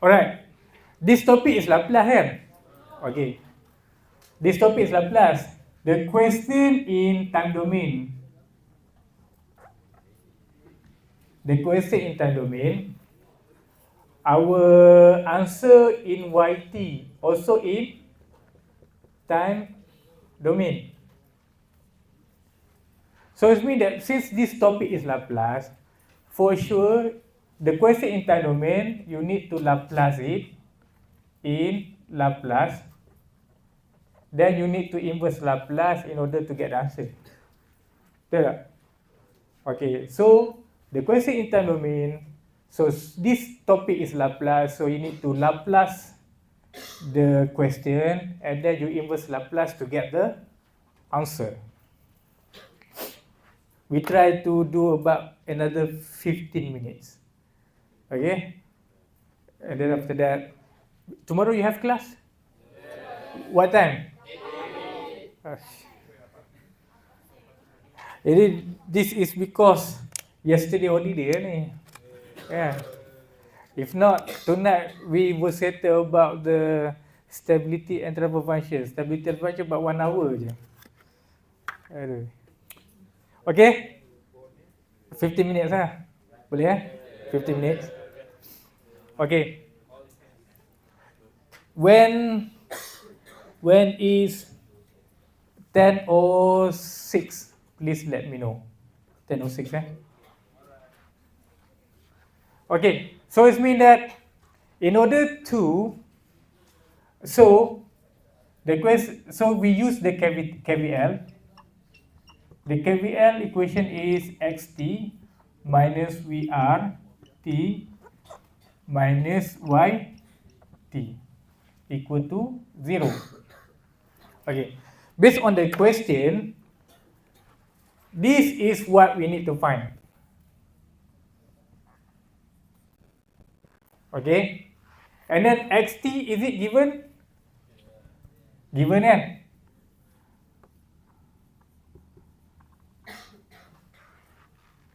Alright. This topic is Laplace kan? Okay. This topic is Laplace. The question in time domain. The question in time domain. Our answer in YT also in time domain. So it means that since this topic is Laplace, for sure the question in time domain you need to Laplace it in Laplace. Then you need to inverse Laplace in order to get the answer. Betul tak? Okay, so the question in time domain, so this topic is Laplace, so you need to Laplace the question and then you inverse Laplace to get the answer. We try to do about another 15 minutes. Okay? And then after that, tomorrow you have class? What time? Jadi this is because yesterday holiday ni. Yeah. If not, tonight we will settle about the stability and transfer function. Stability and transfer function about 1 hour je. Aduh. Okay? 15 minutes lah. Boleh 15 minutes. Okay. When is 10:06? Please let me know. 10:06 Okay, so it means that in order to, so we use the KVL. The KVL equation is xt minus VR t minus yt equal to 0. Okay, based on the question, this is what we need to find. Okay, and then xt, is it given? Given kan?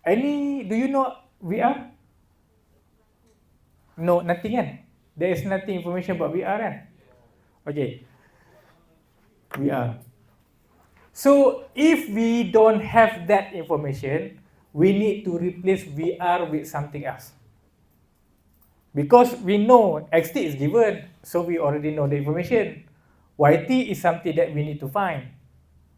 Do you know VR? No, nothing kan? There is nothing information about VR kan? Okay, VR. So if we don't have that information, we need to replace VR with something else. Because we know xt is given, so we already know the information. Yt is something that we need to find.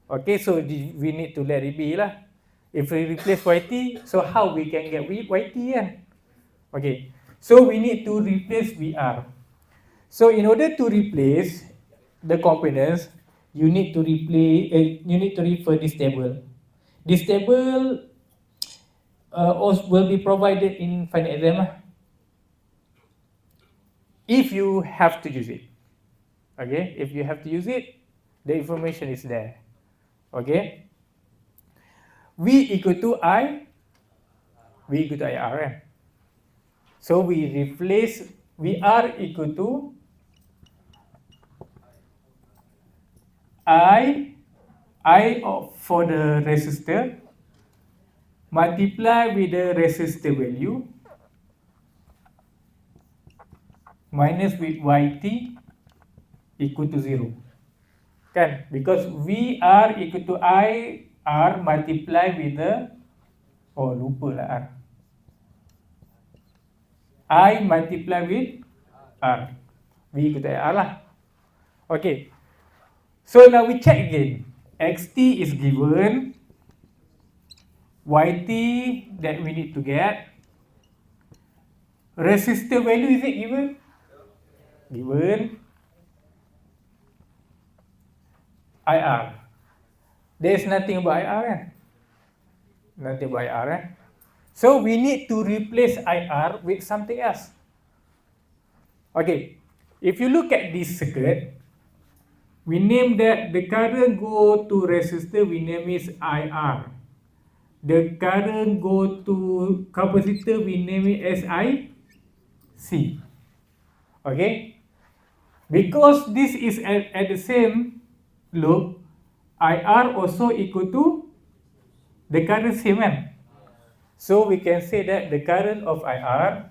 Okay, so we need to let it be lah. If we replace yt, so how we can get yt kan? Okay, so we need to replace VR. So in order to replace the components, you need to refer this table. This table also will be provided in final exam lah. If you have to use it. Okay, if you have to use it, the information is there. Okay, V equal to I, V equal to IR. So we replace VR equal to I for the resistor multiply with the resistor value minus with yt equal to 0. Kan? Because VR equal to IR multiply with the, oh lupa lah R. I multiply with R. V equal to IR lah. Okay. So now we check again. Xt is given. Yt that we need to get. Resistor value, is it given? Given. IR. There is nothing about IR kan? Nothing about IR So we need to replace IR with something else. Okay. If you look at this circuit, we name that the current go to resistor, we name it IR. The current go to capacitor, we name it as IC. Okay? Because this is at the same loop, IR also equal to the current same kan? So we can say that the current of IR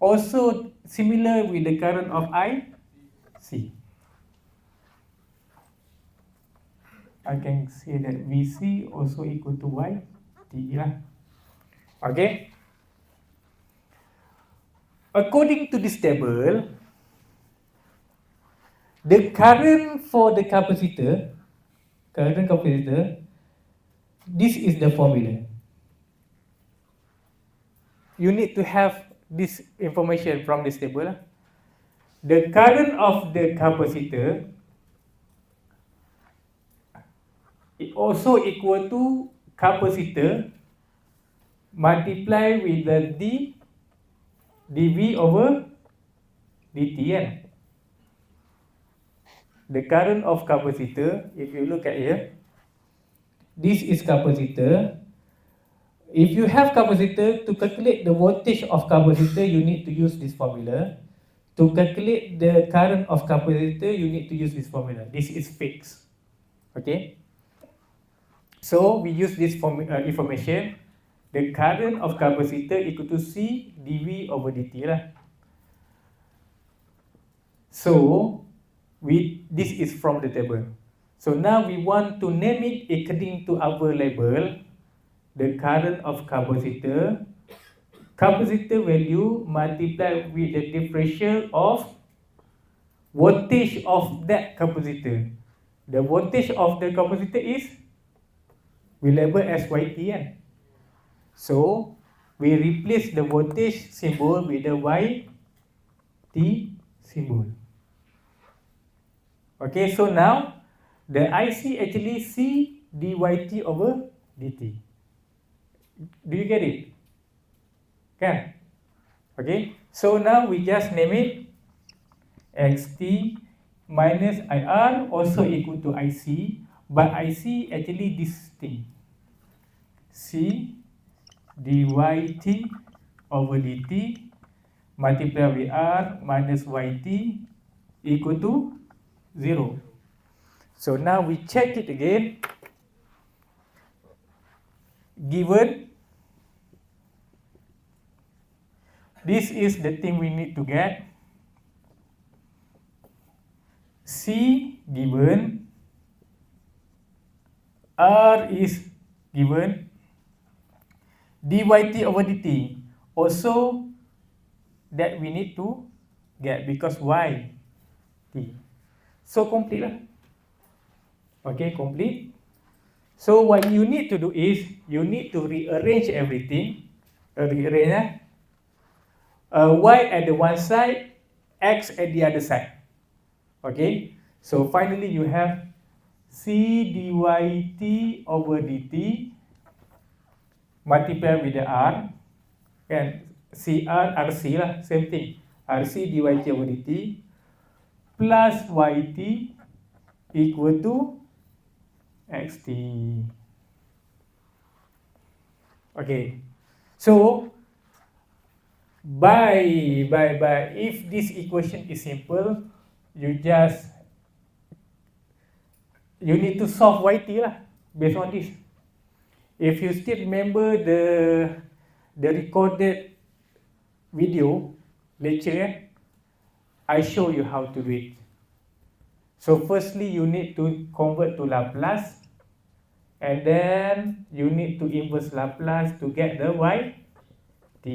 also similar with the current of IC. I can say that VC also equal to YT lah. Okay. According to this table, the current for the capacitor, this is the formula. You need to have this information from this table. The current of the capacitor is also equal to capacitor multiply with the dV over dt. The current of capacitor, if you look at here, this is capacitor. If you have capacitor, to calculate the voltage of capacitor, you need to use this formula. To calculate the current of capacitor, you need to use this formula. This is fixed. Okay. So we use this information. The current of capacitor equal to C dV over dt lah. So this is from the table. So now we want to name it according to our label. The current of capacitor value multiplied with the differential of voltage of that capacitor. The voltage of the capacitor is we label as YT. So we replace the voltage symbol with the YT symbol. Okay, so now the IC actually C dyT over dt. Do you get it? Can? Okay, so now we just name it XT minus IR also equal to IC, but IC actually this thing. C dyT over dt multiply with R minus YT equal to 0. So now we check it again. Given this is the thing we need to get. C given, R is given, dyT over dt also that we need to get because YT. So complete lah. Okay, complete. So what you need to do is you need to rearrange everything. Y at the one side, X at the other side. Okay, so finally you have C dyT over dt multiply with the R, and CR RC lah, same thing. RC dyT over dt plus YT equal to XT. Okay, so by if this equation is simple, you need to solve YT lah based on this. If you still remember the recorded video lecture, I show you how to do it. So firstly you need to convert to Laplace, and then you need to inverse Laplace to get the YT.